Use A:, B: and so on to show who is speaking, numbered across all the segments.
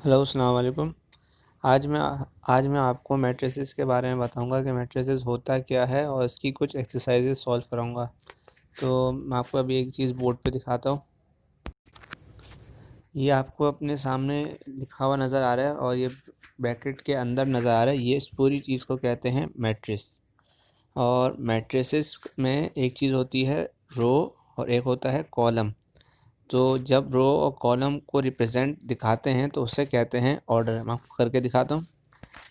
A: Hello अस्सलाम वालेकुम। आज मैं आपको मैट्रिसेस के बारे में बताऊंगा कि मैट्रिसेस होता क्या है और इसकी कुछ एक्सरसाइजेज सॉल्व कराऊंगा। तो मैं आपको अभी एक चीज़ बोर्ड पे दिखाता हूँ। ये आपको अपने सामने लिखा हुआ नज़र आ रहा है और ये ब्रैकेट के अंदर नज़र आ रहा है। ये इस पूरी चीज़ को कहते हैं मैट्रिस। और मैट्रिसेस में एक चीज़ होती है रो और एक होता है कॉलम। तो जब रो और कॉलम को रिप्रेजेंट दिखाते हैं तो उसे कहते हैं ऑर्डर। मैं आपको करके दिखाता हूँ।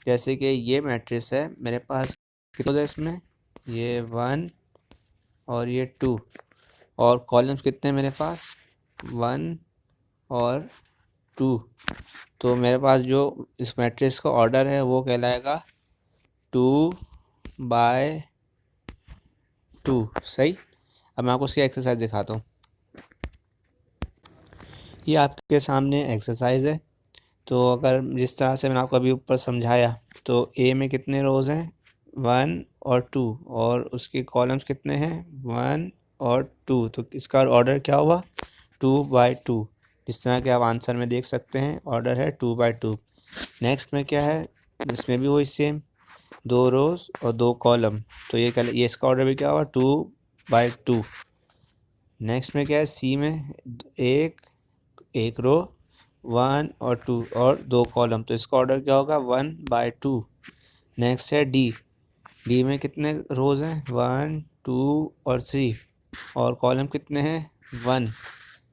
A: जैसे कि ये मैट्रिक्स है मेरे पास, कितने है इसमें, ये 1 और ये 2 और कॉलम्स कितने हैं मेरे पास, 1 और 2। तो मेरे पास जो इस मैट्रिक्स का ऑर्डर है वो कहलाएगा 2/2। सही। अब मैं आपको उसकी एक्सरसाइज दिखाता हूँ। ये आपके सामने एक्सरसाइज है। तो अगर जिस तरह से मैंने आपको अभी ऊपर समझाया, तो ए में कितने रोज़ हैं, 1 और 2, और उसके कॉलम्स कितने हैं, 1 और 2। तो इसका ऑर्डर क्या हुआ, 2/2। जिस तरह के आप आंसर में देख सकते हैं ऑर्डर है 2/2। नेक्स्ट में क्या है, इसमें भी वही सेम, 2 रोज़ और 2 कॉलम। तो ये इसका ऑर्डर भी क्या हुआ, 2/2। नेक्स्ट में क्या है, सी में एक रो, 1 और 2 और 2 कॉलम। तो इसका ऑर्डर क्या होगा, 1/2। नेक्स्ट है डी। डी में कितने रोज़ हैं, 1 2 और 3 और कॉलम कितने हैं, 1।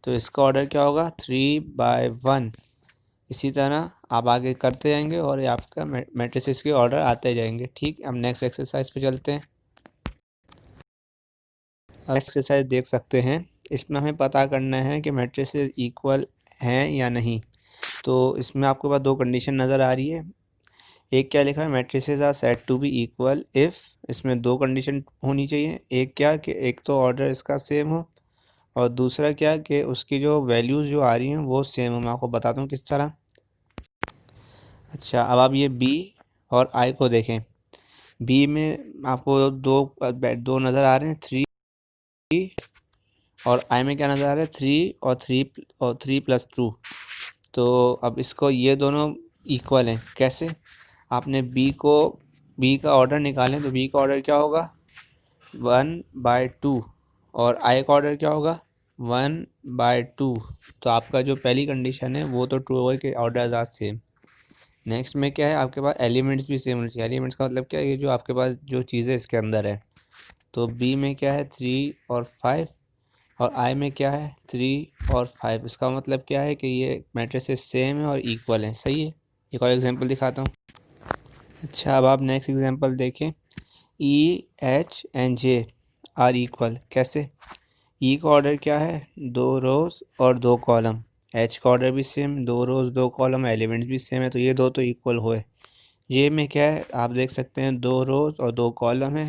A: तो इसका ऑर्डर क्या होगा, 3/1। इसी तरह आप आगे करते जाएंगे और ये आपका मैट्रिसेस के ऑर्डर आते जाएंगे। ठीक, अब नेक्स्ट एक्सरसाइज पे चलते हैं। अब एक्सरसाइज देख सकते हैं, इसमें हमें पता करना है कि मैट्रिसेस इक्वल हैं या नहीं। तो इसमें आपके पास दो कंडीशन नज़र आ रही है। एक क्या लिखा है, matrices are said to be equal if. इसमें दो कंडीशन होनी चाहिए। एक क्या कि एक तो ऑर्डर इसका सेम हो, और दूसरा क्या कि उसकी जो वैल्यूज़ जो आ रही हैं वो सेम हो। मैं आपको बताता हूँ किस तरह। अच्छा, अब आप ये बी और आई को देखें। बी में आपको दो नज़र आ रहे हैं, 3, और आई में क्या नज़र आ रहा है, 3 और 3 + 2। तो अब इसको ये दोनों इक्वल हैं कैसे। आपने बी का ऑर्डर निकालें तो बी का ऑर्डर क्या होगा, 1/2, और आई का ऑर्डर क्या होगा, 1/2। तो आपका जो पहली कंडीशन है वो तो ट्रू होगा कि ऑर्डर आर सेम। नेक्स्ट में क्या है, आपके पास एलिमेंट्स भी सेम होने चाहिए। एलिमेंट्स का मतलब क्या है, ये जो आपके पास जो चीज़ें इसके अंदर है। तो बी में क्या है, 3 और 5, और आई में क्या है, 3 और 5। इसका मतलब क्या है कि ये मैट्रिसेस सेम है और इक्वल हैं। सही है। एक और एग्जांपल दिखाता हूँ। अच्छा, अब आप नेक्स्ट एग्जांपल देखें। E H and J are equal कैसे। ई का ऑर्डर क्या है, 2 रोज़ और 2 कॉलम। एच का ऑर्डर भी सेम, 2 रोज़ 2 कॉलम, एलिमेंट्स भी सेम है, तो ये दो तो इक्वल हुए। जे में क्या है, आप देख सकते हैं 2 रोज़ और 2 कॉलम है,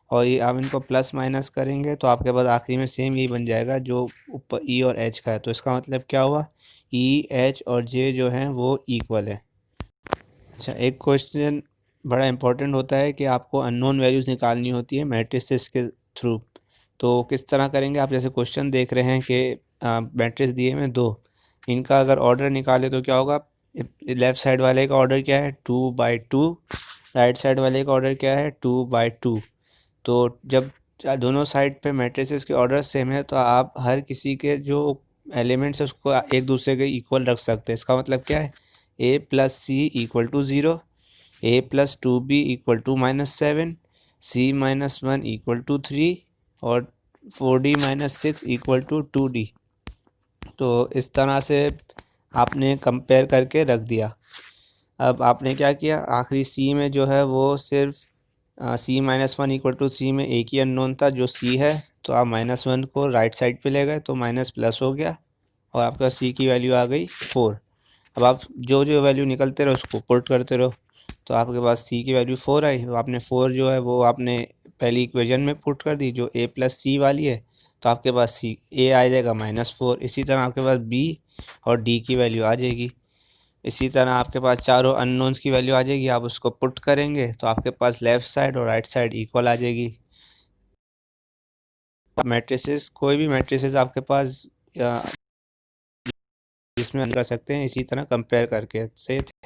A: और ये आप इनको प्लस माइनस करेंगे तो आपके पास आखिरी में सेम यही बन जाएगा जो ऊपर ई और एच का है। तो इसका मतलब क्या हुआ, ई एच और जे जो हैं वो इक्वल है। अच्छा, एक क्वेश्चन बड़ा इंपॉर्टेंट होता है कि आपको अननोन वैल्यूज़ निकालनी होती है मैट्रिसेस के थ्रू। तो किस तरह करेंगे, आप जैसे क्वेश्चन देख रहे हैं कि मैट्रिक्स दिए हैं दो, इनका अगर ऑर्डर निकाले तो क्या होगा। लेफ़्ट साइड वाले का ऑर्डर क्या है, 2/2। राइट साइड वाले का ऑर्डर क्या है, 2/2। तो जब दोनों साइड पे मैट्रिसेस के ऑर्डर सेम है तो आप हर किसी के जो एलिमेंट्स है उसको एक दूसरे के इक्वल रख सकते हैं। इसका मतलब क्या है, a+c = 0, a+2b = -7, c-1 = 3, और 4d-6 = 2d। तो इस तरह से आपने कंपेयर करके रख दिया। अब आपने क्या किया, आखिरी सी में जो है वो सिर्फ c-1 = 3 में एक ही अननोन था जो सी है, तो आप -1 को राइट साइड पे ले गए तो माइनस प्लस हो गया, और आपका सी की वैल्यू आ गई 4। अब आप जो जो वैल्यू निकलते रहो उसको पुट करते रहो, तो आपके पास सी की वैल्यू 4 आई। तो आपने 4 जो है वो आपने पहली इक्वेशन में पुट कर दी जो a+c वाली है, तो आपके पास सी ए आ जाएगा -4। इसी तरह आपके पास बी और डी की वैल्यू आ जाएगी। इसी तरह आपके पास चारों अननोन्स की वैल्यू आ जाएगी, आप उसको पुट करेंगे तो आपके पास लेफ़्ट साइड और राइट साइड इक्वल आ जाएगी। मैट्रिसेस, कोई भी मैट्रिसेस आपके पास जिसमें कर सकते हैं इसी तरह कंपेयर करके से